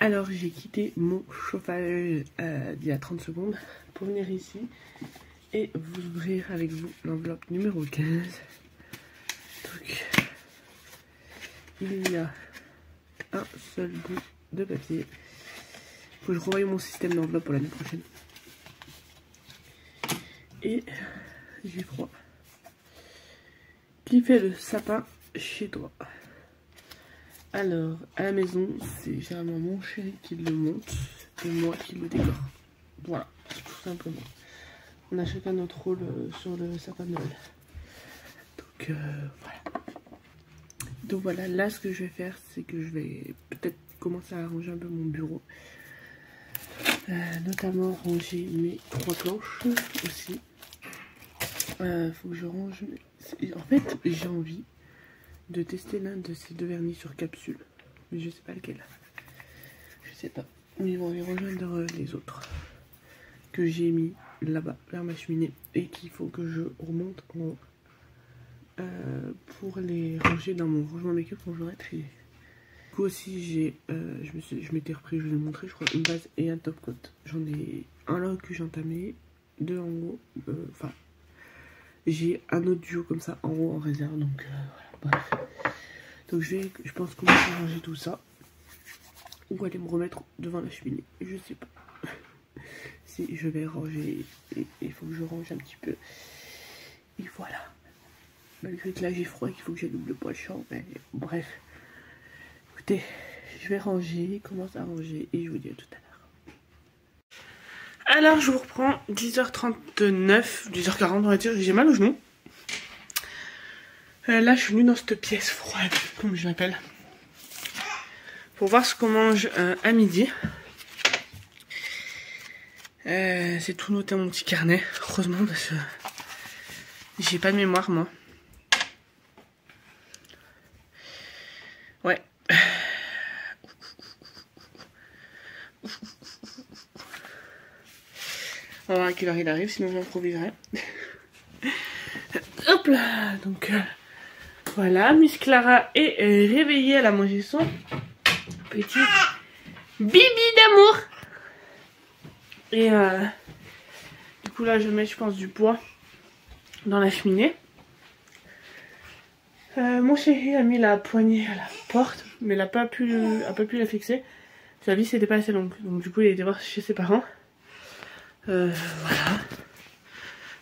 Alors j'ai quitté mon chauffage d'il y a 30 secondes pour venir ici et vous ouvrir avec vous l'enveloppe numéro 15. Donc il y a un seul bout de papier. Il faut que je revoie mon système d'enveloppe pour l'année prochaine. Et j'ai froid. Qui fait le sapin chez toi? Alors, à la maison, c'est généralement mon chéri qui le monte et moi qui le décore. Voilà, tout simplement. On a chacun notre rôle sur le sapin de Noël. Donc, voilà. Donc voilà, là ce que je vais faire, c'est que je vais peut-être commencer à arranger un peu mon bureau. Notamment ranger mes 3 planches aussi. Faut que je range... En fait, j'ai envie de tester l'un de ces 2 vernis sur capsule. Mais je sais pas lequel. Je sais pas. Mais ils vont y rejoindre les autres. Que j'ai mis là-bas, vers ma cheminée. Et qu'il faut que je remonte en haut. Pour les ranger dans mon rangement make-up quand j'aurai trié. Du coup aussi j'ai je m'étais repris, je vais vous montrer, je crois, une base et un top coat. J'en ai un là que j'ai entamé, 2 en haut, enfin j'ai un autre duo comme ça en haut en réserve, donc voilà, bref. Donc je pense commencer à ranger tout ça ou aller me remettre devant la cheminée, je sais pas. Si je vais ranger, il faut que je range un petit peu et voilà. Malgré que là j'ai froid et qu'il faut que j'allume le poêle-champ, mais bref. Écoutez, je vais ranger, commence à ranger et je vous dis à tout à l'heure. Alors je vous reprends 10h39, 10h40 on va dire, j'ai mal au genou. Là je suis venue dans cette pièce froide, comme je l'appelle, pour voir ce qu'on mange à midi. C'est tout noté dans mon petit carnet, heureusement parce que j'ai pas de mémoire moi. Ouais. On va voir à quelle heure il arrive, sinon j'improviserai. Hop là. Donc voilà, Miss Clara est réveillée, elle a mangé son petit bibi d'amour. Et du coup là je mets, je pense, du bois dans la cheminée. Mon chéri a mis la poignée à la porte, mais il n'a pas pu la fixer. Sa vis n'était pas assez longue, donc du coup il a été voir chez ses parents. Voilà.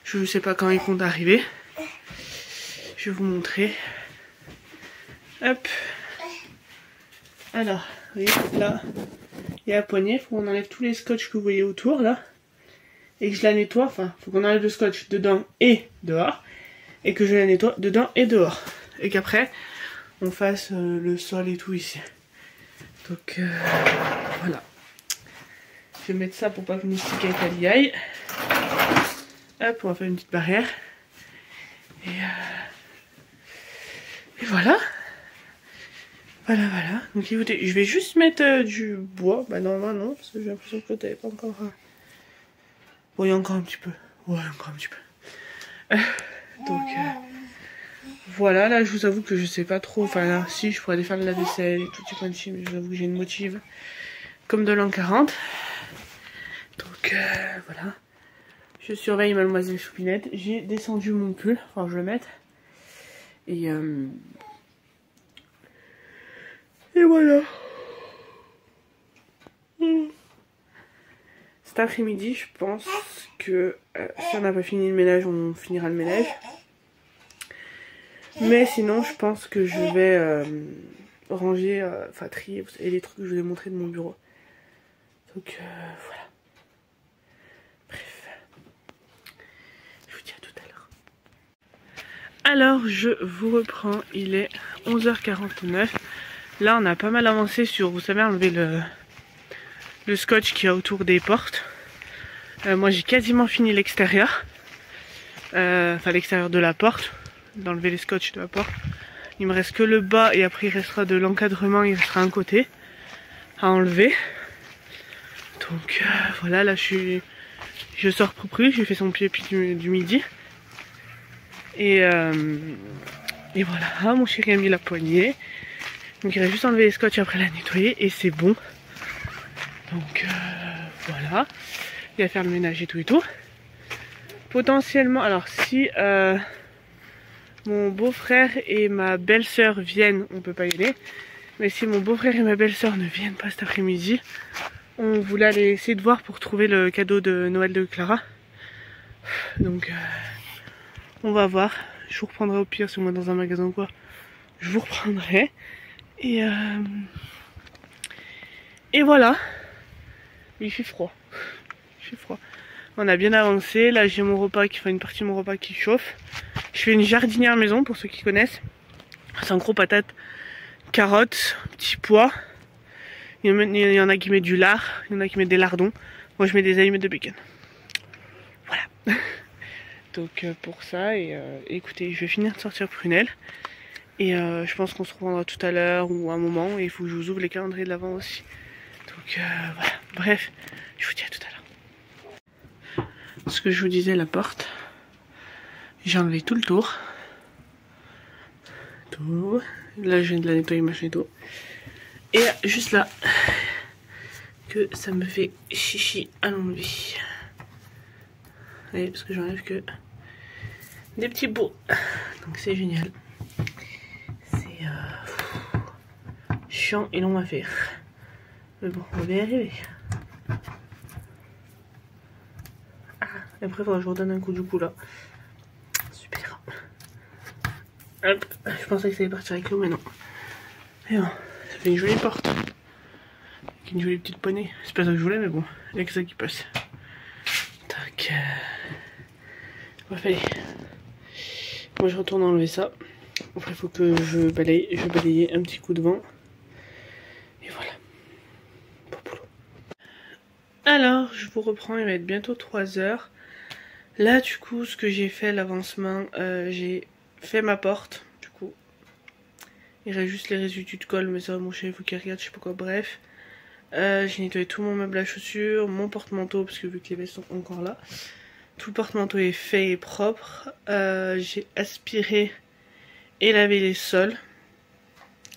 Je ne sais pas quand ils comptent arriver. Je vais vous montrer. Hop. Alors, vous voyez, là, il y a la poignée. Il faut qu'on enlève tous les scotch que vous voyez autour, là. Et que je la nettoie. Enfin, il faut qu'on enlève le scotch dedans et dehors. Et que je la nettoie dedans et dehors. Et qu'après, on fasse le sol et tout ici. Donc, voilà. Je vais mettre ça pour pas que mes cicatrices y aillent. Hop, on va faire une petite barrière. Et voilà. Voilà. Donc écoutez, je vais juste mettre du bois. Bah normalement non, parce que j'ai l'impression que t'avais pas encore... Bon, il y a encore un petit peu. Ouais, encore un petit peu. Donc voilà, là je vous avoue que je sais pas trop. Enfin là, si, je pourrais aller faire de la vaisselle et tout petit point de chine, mais je vous avoue que j'ai une motive comme de l'an 40. Donc voilà. Je surveille mademoiselle Choupinette. J'ai descendu mon pull, enfin je le mette. Et voilà. Cet après-midi, je pense que si on n'a pas fini le ménage, on finira le ménage. Mais sinon, je pense que je vais ranger, enfin trier et les trucs que je vous ai montré de mon bureau. Donc voilà. Bref. Je vous dis à tout à l'heure. Alors, je vous reprends. Il est 11h49. Là, on a pas mal avancé sur, vous savez, enlever le scotch qu'il y a autour des portes. Moi, j'ai quasiment fini l'extérieur. Enfin, l'extérieur de la porte. D'enlever les scotch de la porte. Il me reste que le bas et après il restera de l'encadrement, il restera un côté à enlever. Donc voilà, là je sors propre, j'ai fait son pied du midi. Et voilà, ah, mon chéri a mis la poignée. Donc il reste juste enlever les scotch après la nettoyer et c'est bon. Donc voilà, il va faire le ménage et tout et tout. Potentiellement, alors si mon beau-frère et ma belle-sœur viennent, on peut pas y aller. Mais si mon beau-frère et ma belle-sœur ne viennent pas cet après-midi, on voulait aller essayer de voir pour trouver le cadeau de Noël de Clara. Donc on va voir. Je vous reprendrai au pire si on est dans un magasin ou quoi. Je vous reprendrai. Et voilà. Il fait froid. Il fait froid. On a bien avancé. Là j'ai mon repas qui fait une partie de mon repas qui chauffe. Je fais une jardinière maison pour ceux qui connaissent. C'est en gros patates, carottes, petits pois. Il y en a qui mettent du lard, il y en a qui mettent des lardons. Moi je mets des allumettes de bacon. Voilà. Donc pour ça, et écoutez, je vais finir de sortir Prunelle. Et je pense qu'on se reprendra tout à l'heure ou à un moment. Et il faut que je vous ouvre les calendriers de l'avant aussi. Donc voilà. Bref, je vous dis à tout à l'heure. Ce que je vous disais, la porte. J'ai enlevé tout le tour. Tout. Là je viens de la nettoyer, machin et tout. Et juste là, que ça me fait chichi à l'enlever. Allez, parce que j'enlève que des petits bouts. Donc c'est génial. C'est chiant et long à faire. Mais bon, on va y arriver. Ah, et après, il faudra que je redonne un coup du coup là. Super. Hop. Je pensais que ça allait partir avec l'eau, mais non. Et bon, ça fait une jolie porte. Avec une jolie petite poignée. C'est pas ça que je voulais, mais bon, il n'y a que ça qui passe. Tac. Bref, allez. Moi, je retourne enlever ça. Après, il faut que je balaye. Je vais balayer un petit coup de vent. Et voilà. Bon boulot. Alors, je vous reprends. Il va être bientôt 3 h. Là, du coup, ce que j'ai fait, l'avancement, j'ai fait ma porte. Du coup, il reste juste les résidus de colle, mais ça, mon chéri, il faut qu'il regarde, je sais pas quoi. Bref. J'ai nettoyé tout mon meuble à chaussures, mon porte-manteau, parce que vu que les vestes sont encore là. Tout le porte-manteau est fait et propre. J'ai aspiré et lavé les sols.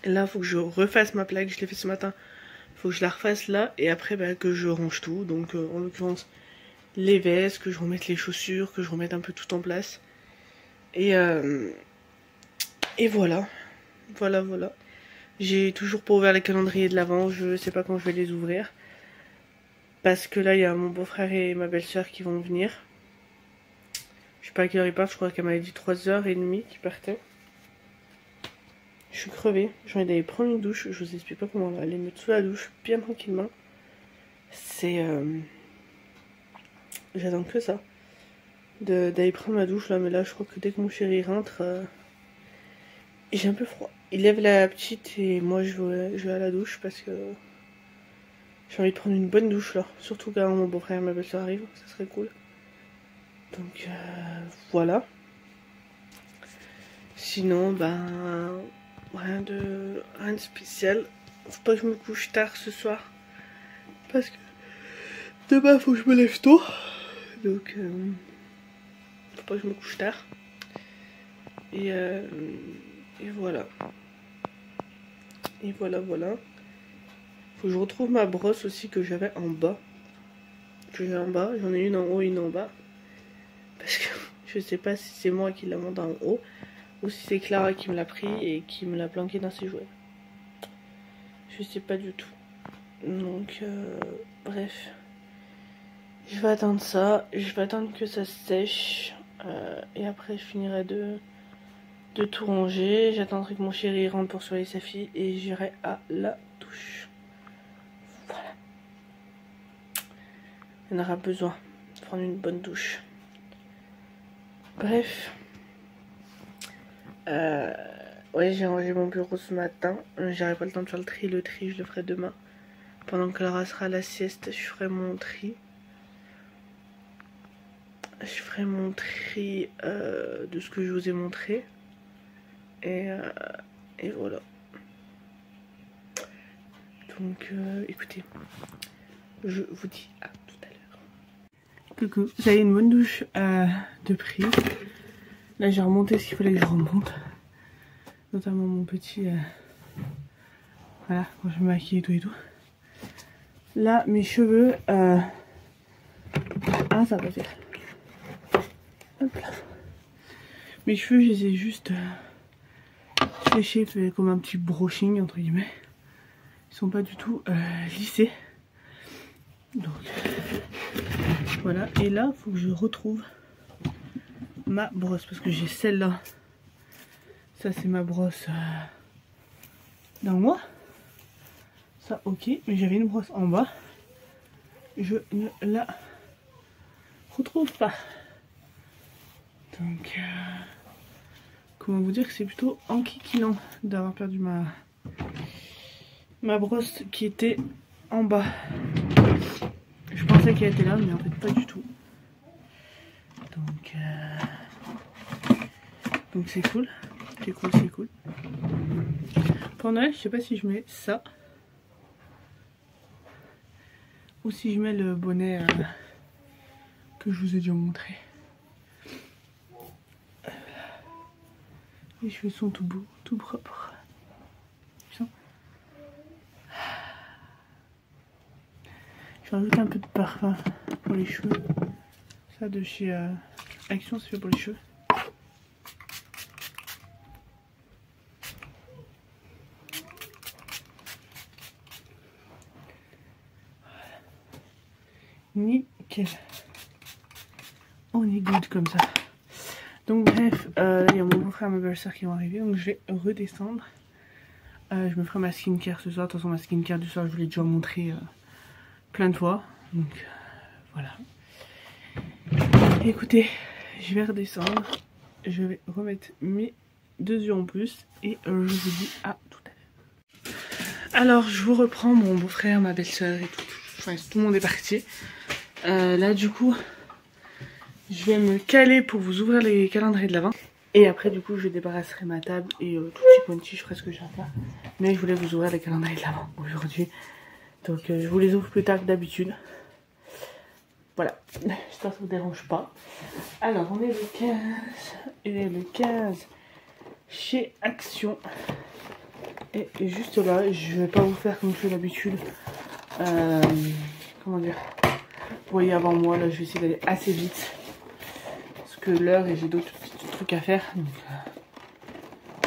Là, il faut que je refasse ma plaque. Je l'ai fait ce matin. Il faut que je la refasse là. Et après, bah, que je range tout. Donc, en l'occurrence, les vestes, que je remette les chaussures, que je remette un peu tout en place. Et voilà. Voilà. J'ai toujours pas ouvert les calendriers de l'avant. Je sais pas quand je vais les ouvrir. Parce que là, il y a mon beau-frère et ma belle-sœur qui vont venir. Je sais pas à quelle heure ils partent. Je crois qu'elle m'avait dit 3h30 qu'ils partaient. Je suis crevée. J'ai envie d'aller prendre une douche. Je vous explique pas comment on va aller mettre sous la douche bien tranquillement. C'est... J'attends que ça. D'aller prendre ma douche là. Mais là, je crois que dès que mon chéri rentre... J'ai un peu froid. Il lève la petite et moi je vais à la douche parce que j'ai envie de prendre une bonne douche là. Surtout quand mon beau-frère et ma belle-sœur arrivent, ça serait cool. Donc voilà. Sinon, ben rien de spécial. Faut pas que je me couche tard ce soir. Parce que demain faut que je me lève tôt. Donc faut pas que je me couche tard. Et voilà. Et voilà. Faut que je retrouve ma brosse aussi que j'avais en bas. J'en ai une en haut et une en bas. Parce que je sais pas si c'est moi qui la monte en haut. Ou si c'est Clara qui me l'a pris et qui me l'a planqué dans ses jouets. Je sais pas du tout. Donc bref. Je vais attendre ça. Je vais attendre que ça sèche. Et après je finirai de tout ranger. J'attendrai que mon chéri rentre pour soigner sa fille et j'irai à la douche. Voilà. Il en aura besoin de prendre une bonne douche. Bref. Ouais, j'ai rangé mon bureau ce matin. J'aurai pas le temps de faire le tri. Le tri, je le ferai demain. Pendant que Clara sera à la sieste, je ferai mon tri. De ce que je vous ai montré. Et voilà. Donc écoutez, je vous dis à tout à l'heure. Coucou, j'avais une bonne douche de prix. Là j'ai remonté ce qu'il fallait que je remonte. Notamment mon petit... voilà, quand je me maquille et tout. Là, mes cheveux... Ah, ça va faire. Hop là. Mes cheveux, je les ai juste séchés, fait comme un petit brushing, entre guillemets. Ils sont pas du tout lissés. Donc, voilà. Et là, il faut que je retrouve ma brosse. Parce que j'ai celle-là. Ça, c'est ma brosse d'en haut. Ça, ok. Mais j'avais une brosse en bas. Je ne la retrouve pas. Donc, comment vous dire que c'est plutôt enquiquinant d'avoir perdu ma brosse qui était en bas. Je pensais qu'elle était là, mais en fait pas du tout. Donc c'est cool. C'est cool, c'est cool. Pour Noël, je sais pas si je mets ça. Ou si je mets le bonnet que je vous ai déjà montré. Les cheveux sont tout beaux, tout propres. Je rajoute un peu de parfum pour les cheveux. Ça de chez Action, c'est fait pour les cheveux. Nickel. On est good comme ça. Donc bref, il y a mon beau-frère et ma belle-sœur qui vont arriver. Donc je vais redescendre. Je me ferai ma skincare ce soir. De toute façon, ma skincare du soir, je vous l'ai déjà montré plein de fois. Donc voilà. Écoutez, je vais redescendre. Je vais remettre mes 2 yeux en plus. Et je vous dis à tout à l'heure. Alors, je vous reprends mon beau-frère, ma belle-sœur et tout. Enfin, tout le monde est parti. Là, du coup, je vais me caler pour vous ouvrir les calendriers de l'Avent. Et après, du coup, je débarrasserai ma table et tout petit quanti, je ferai ce que j'ai à faire. Mais je voulais vous ouvrir les calendriers de l'Avent aujourd'hui. Donc, je vous les ouvre plus tard que d'habitude. Voilà, j'espère que ça vous dérange pas. Alors, on est le 15. Et le 15 chez Action. Et juste là, je vais pas vous faire comme je fais d'habitude. Comment dire? Vous voyez avant moi, là, je vais essayer d'aller assez vite. Parce que l'heure et j'ai d'autres petits trucs à faire. Donc,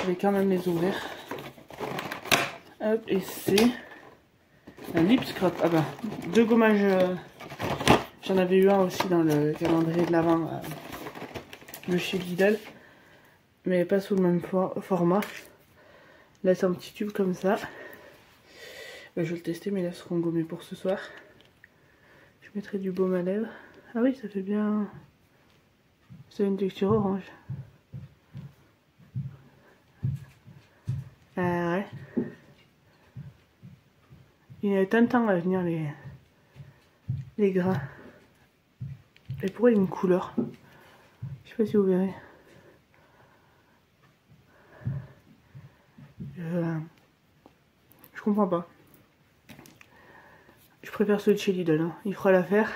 je vais quand même les ouvrir. Hop, et c'est un lip scrub. Ah bah, 2 gommages. J'en avais eu un aussi dans le calendrier de l'Avent de chez Lidl. Mais pas sous le même format. Là, c'est un petit tube comme ça. Je vais le tester, mais là, seront gommés pour ce soir. Je mettrai du baume à lèvres. Ah oui, ça fait bien. Ça a une texture orange. Ouais. Il y a tant de temps à venir les grains. Et pourquoi il y a une couleur? Je sais pas si vous verrez. Je comprends pas. Je préfère ceux de chez Lidl. Hein. Il fera l'affaire.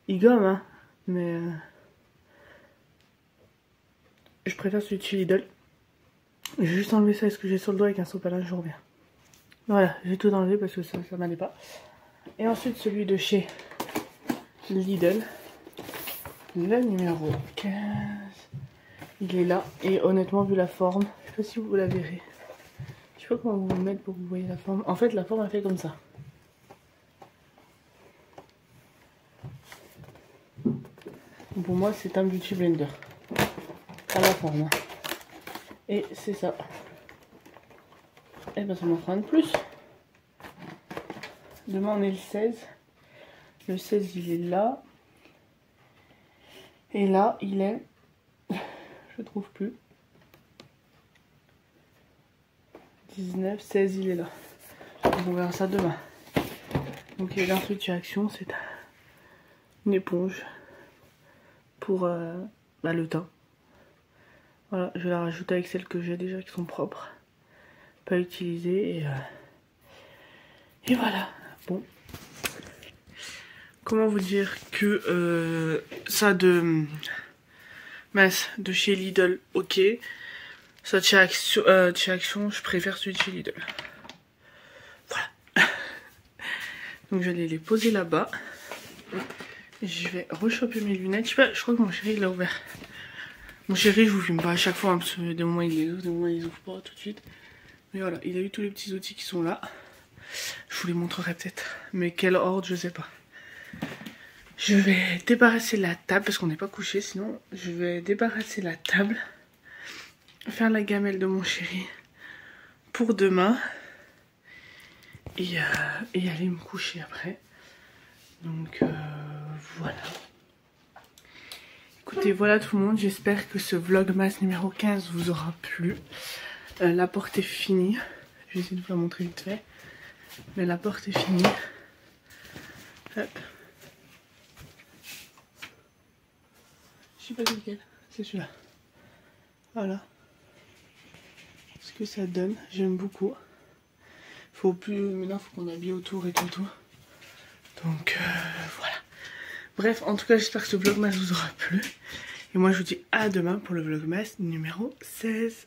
Il gomme, hein. Mais je préfère celui de chez Lidl. Je vais juste enlever ça, ce que j'ai sur le doigt avec un sopalin, je reviens. Voilà, j'ai tout enlevé parce que ça m'allait pas. Et ensuite celui de chez Lidl. Le numéro 15. Il est là. Et honnêtement, vu la forme, je sais pas si vous la verrez. Je sais pas comment vous mettre pour que vous voyez la forme. En fait, la forme, elle fait comme ça. Pour moi, c'est un beauty blender. À la forme. Et c'est ça. Et ben, ça m'en fera un de plus. Demain, on est le 16. Le 16, il est là. Et là, il est... Je trouve plus. 19, 16, il est là. Donc, on verra ça demain. Donc, il y a un truc chez Action, c'est une éponge pour le teint. Voilà, je vais la rajouter avec celles que j'ai déjà qui sont propres. Pas utilisées. Et voilà. Bon. Comment vous dire que ça de chez Lidl, ok. Ça de chez Action, je préfère celui de chez Lidl. Voilà. Donc je vais aller les poser là-bas. Je vais rechoper mes lunettes. Je sais pas, je crois que mon chéri il l'a ouvert. Mon chéri, je vous filme pas à chaque fois, hein, parce que des moments il les ouvre, des moments il les ouvre pas tout de suite. Mais voilà, il a eu tous les petits outils qui sont là. Je vous les montrerai peut-être. Mais quel ordre, je sais pas. Je vais débarrasser la table, parce qu'on n'est pas couché, sinon je vais débarrasser la table. Faire la gamelle de mon chéri pour demain. Et aller me coucher après. Donc voilà. Écoutez, voilà tout le monde. J'espère que ce vlogmas numéro 15 vous aura plu. La porte est finie. Je vais essayer de vous la montrer vite fait. Mais la porte est finie. Hop. Je sais pas lequel. C'est celui-là. Voilà. Ce que ça donne. J'aime beaucoup. Faut plus. Maintenant, faut qu'on habille autour et tout. Donc voilà. Bref, en tout cas, j'espère que ce vlogmas vous aura plu. Et moi, je vous dis à demain pour le vlogmas numéro 16.